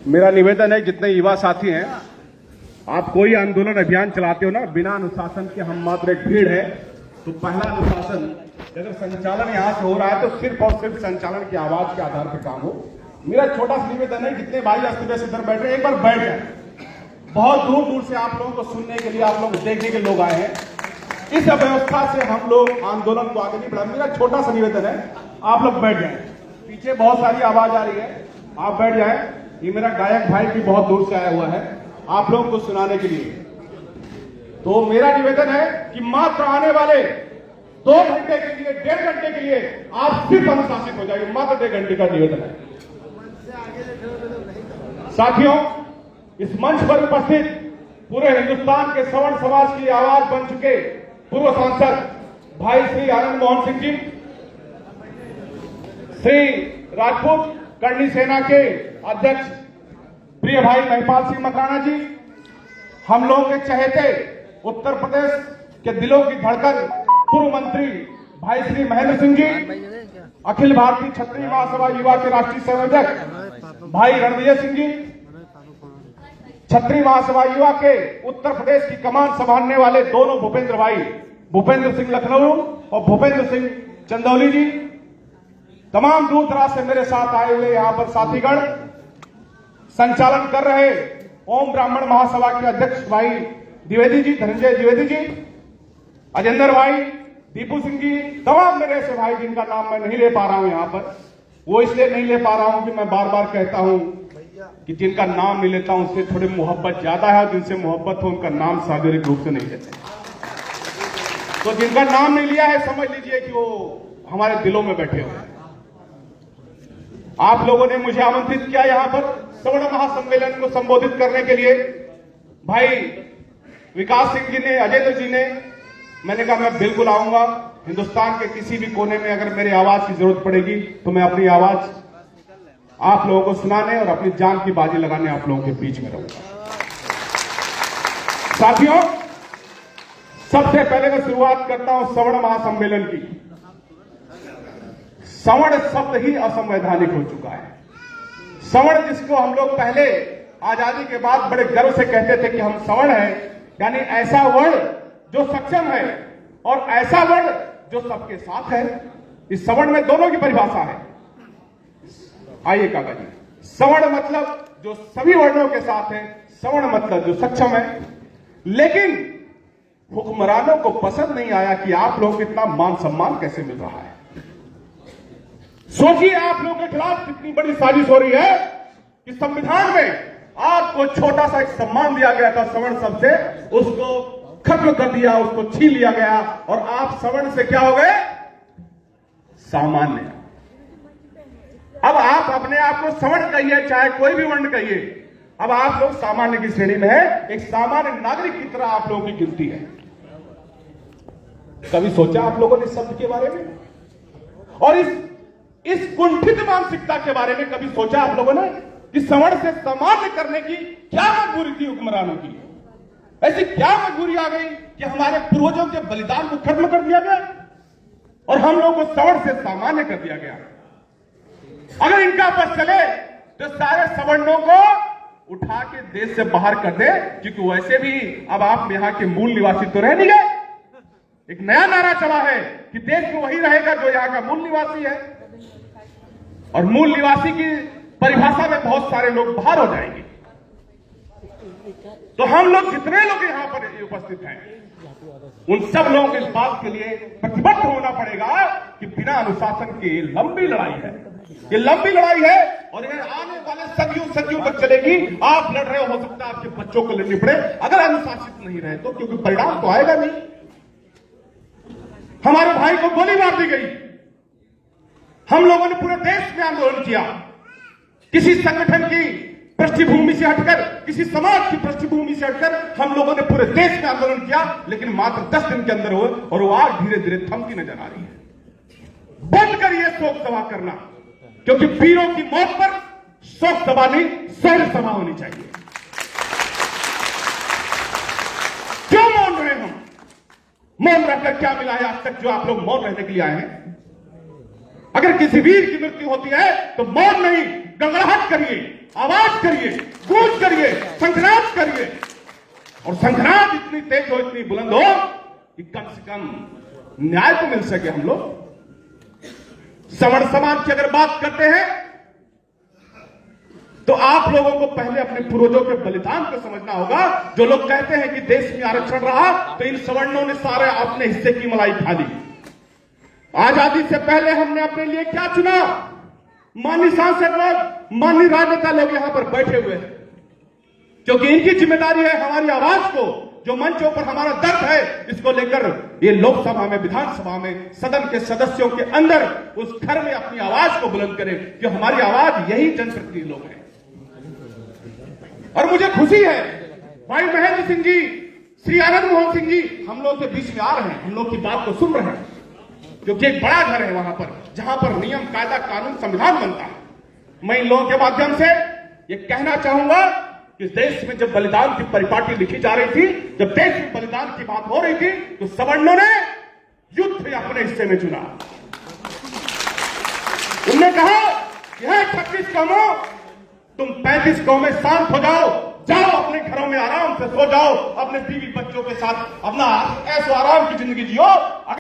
मेरा निवेदन है, जितने युवा साथी हैं, आप कोई आंदोलन अभियान चलाते हो ना, बिना अनुशासन के हम मात्र एक भीड़ है, तो पहला अनुशासन अगर संचालन यहां से हो रहा है तो सिर्फ और सिर्फ संचालन की आवाज के आधार पर काम हो। मेरा छोटा सा निवेदन है, जितने भाई अस्त व्यस्त इधर बैठ रहे हैं, एक बार बैठ जाए। बहुत दूर दूर से आप लोगों को सुनने के लिए, आप लोग देखने के लोग आए हैं। इस अव्यवस्था से हम लोग आंदोलन को आगे नहीं बढ़ा। मेरा छोटा सा निवेदन है, आप लोग बैठ जाएं। पीछे बहुत सारी आवाज आ रही है, आप बैठ जाएं। ये मेरा गायक भाई भी बहुत दूर से आया हुआ है आप लोगों को सुनाने के लिए। तो मेरा निवेदन है कि मात्र आने वाले 2 घंटे के लिए, 1.5 घंटे के लिए आप सिर्फ अनुशासित हो जाइए। मात्र 1.5 घंटे का निवेदन है। साथियों, इस मंच पर उपस्थित पूरे हिंदुस्तान के सवर्ण समाज की आवाज बन चुके पूर्व सांसद भाई श्री आनंद मोहन सिंह जी, श्री राजपूत करनी सेना के अध्यक्ष प्रिय भाई महिपाल सिंह मकराना जी, हम लोगों के चहेते उत्तर प्रदेश के दिलों की धड़कन पूर्व मंत्री भाई श्री महेंद्र सिंह जी, अखिल भारतीय क्षत्रिय महासभा युवा के राष्ट्रीय संयोजक भाई रणविजय सिंह जी, क्षत्रिय महासभा युवा के उत्तर प्रदेश की कमान संभालने वाले दोनों भूपेंद्र भाई, भूपेंद्र सिंह लखनऊ और भूपेंद्र सिंह चंदौली जी, तमाम दूर दराज से मेरे साथ आए हुए यहां पर साथीगण, संचालन कर रहे ओम ब्राह्मण महासभा के अध्यक्ष भाई द्विवेदी जी, धनंजय द्विवेदी जी, अजेंद्र भाई, दीपू सिंह जी, तमाम मेरे ऐसे भाई जिनका नाम मैं नहीं ले पा रहा हूं यहां पर। वो इसलिए नहीं ले पा रहा हूं कि मैं बार बार कहता हूं कि जिनका नाम नहीं लेता हूं उससे थोड़ी मोहब्बत ज्यादा है, और जिनसे मोहब्बत हो उनका नाम सार्वजनिक रूप से नहीं लेते। तो जिनका नाम नहीं लिया है, समझ लीजिए कि वो हमारे दिलों में बैठे हुए हैं। आप लोगों ने मुझे आमंत्रित किया यहां पर सवर्ण महासम्मेलन को संबोधित करने के लिए। भाई विकास सिंह जी ने, अजय जी ने, मैंने कहा मैं बिल्कुल आऊंगा। हिंदुस्तान के किसी भी कोने में अगर मेरी आवाज की जरूरत पड़ेगी तो मैं अपनी आवाज आप लोगों को सुनाने और अपनी जान की बाजी लगाने आप लोगों के बीच में रहूंगा। साथियों, सबसे पहले मैं शुरुआत करता हूं सवर्ण महासम्मेलन की। सवर्ण शब्द ही असंवैधानिक हो चुका है। सवर्ण, जिसको हम लोग पहले आजादी के बाद बड़े गर्व से कहते थे कि हम सवर्ण हैं, यानी ऐसा वर्ण जो सक्षम है और ऐसा वर्ण जो सबके साथ है। इस सवर्ण में दोनों की परिभाषा है। आइए काका जी, सवर्ण मतलब जो सभी वर्णों के साथ है, सवर्ण मतलब जो सक्षम है। लेकिन हुक्मरानों को पसंद नहीं आया कि आप लोगों को इतना मान सम्मान कैसे मिल रहा है। सोचिए, आप लोगों के खिलाफ कितनी बड़ी साजिश हो रही है कि संविधान में आपको छोटा सा एक सम्मान दिया गया था सवर्ण शब्द से, उसको खत्म कर दिया, उसको छीन लिया गया और आप सवर्ण से क्या हो गए? सामान्य। अब आप अपने आप को सवर्ण कहिए, चाहे कोई भी वर्ण कहिए, अब आप लोग सामान्य की श्रेणी में है। एक सामान्य नागरिक की तरह आप लोगों की गिनती है। कभी सोचा आप लोगों ने इस शब्द के बारे में? और इस कुंठित मानसिकता के बारे में कभी सोचा आप लोगों ने कि सवर्ण से सामान्य करने की क्या मजबूरी थी हुक्मरानों की? ऐसी क्या मजबूरी आ गई कि हमारे पूर्वजों के बलिदान को खत्म कर दिया गया और हम लोगों को सवर्ण से सामान्य कर दिया गया? अगर इनका बस चले तो सारे सवर्णों को उठा के देश से बाहर कर दे, क्योंकि वैसे भी अब आप यहां के मूल निवासी तो रह नहीं गए। एक नया नारा चला है कि देश में वही रहेगा जो यहां का मूल निवासी है, और मूल निवासी की परिभाषा में बहुत सारे लोग बाहर हो जाएंगे। तो हम लोग जितने लोग यहां पर उपस्थित हैं, उन सब लोगों को इस बात के लिए प्रतिबद्ध होना पड़ेगा कि बिना अनुशासन की लंबी लड़ाई है, ये लंबी लड़ाई है और ये आने वाले सदियों तक चलेगी। आप लड़ रहे हो सकता है आपके बच्चों को लड़नी पड़े अगर अनुशासित नहीं रहे तो, क्योंकि परिणाम तो आएगा नहीं। हमारे भाई को गोली मार दी गई, हम लोगों ने पूरे देश में आंदोलन किया, किसी संगठन की पृष्ठभूमि से हटकर, किसी समाज की पृष्ठभूमि से हटकर हम लोगों ने पूरे देश में आंदोलन किया, लेकिन मात्र 10 दिन के अंदर हुए और वो आज धीरे धीरे थमती नजर आ रही है। बंद करिए शोक सभा करना, क्योंकि वीरों की मौत पर शोक सभा नहीं, शौर्य सभा होनी चाहिए। क्यों मौन रहे हम? मौन रहकर क्या मिला है आज तक जो आप लोग मौन रहने के लिए आए हैं? अगर किसी वीर की मृत्यु होती है तो मौन नहीं, गड़गड़ाहट करिए, आवाज करिए, गूंज करिए, शंखनाद करिए, और शंखनाद इतनी तेज हो, इतनी बुलंद हो कि कम से कम न्याय तो मिल सके। हम लोग सवर्ण समाज की अगर बात करते हैं तो आप लोगों को पहले अपने पूर्वजों के बलिदान को समझना होगा। जो लोग कहते हैं कि देश में आरक्षण रहा तो इन सवर्णों ने सारे अपने हिस्से की मलाई खा ली। आजादी से पहले हमने अपने लिए क्या चुना? माननीय सांसद लोग, माननीय राजनेता लोग यहां पर बैठे हुए हैं, क्योंकि इनकी जिम्मेदारी है हमारी आवाज को, जो मंचों पर हमारा दर्द है, इसको लेकर ये लोकसभा में, विधानसभा में, सदन के सदस्यों के अंदर उस घर में अपनी आवाज को बुलंद करें, कि हमारी आवाज यही जनप्रतिनिधि लोग हैं। और मुझे खुशी है भाई महेंद्र सिंह जी, श्री आनंद मोहन सिंह जी हम लोग के बीच में आ रहे हैं, हम लोग की बात को सुन रहे हैं, क्योंकि एक बड़ा घर है वहां पर, जहां पर नियम, कायदा, कानून, संविधान बनता है। मैं इन लोगों के माध्यम से ये कहना चाहूंगा कि देश में जब बलिदान की परिपाटी लिखी जा रही थी, जब देश में बलिदान की बात हो रही थी, तो सवर्णों ने युद्ध अपने हिस्से में चुना। उन्होंने कहा कि है 36 कौमों, तुम 35 कौमें शांत हो जाओ, जाओ अपने घरों में आराम से सो जाओ, अपने बीवी बच्चों के साथ अपना ऐसो आराम की जिंदगी जियो।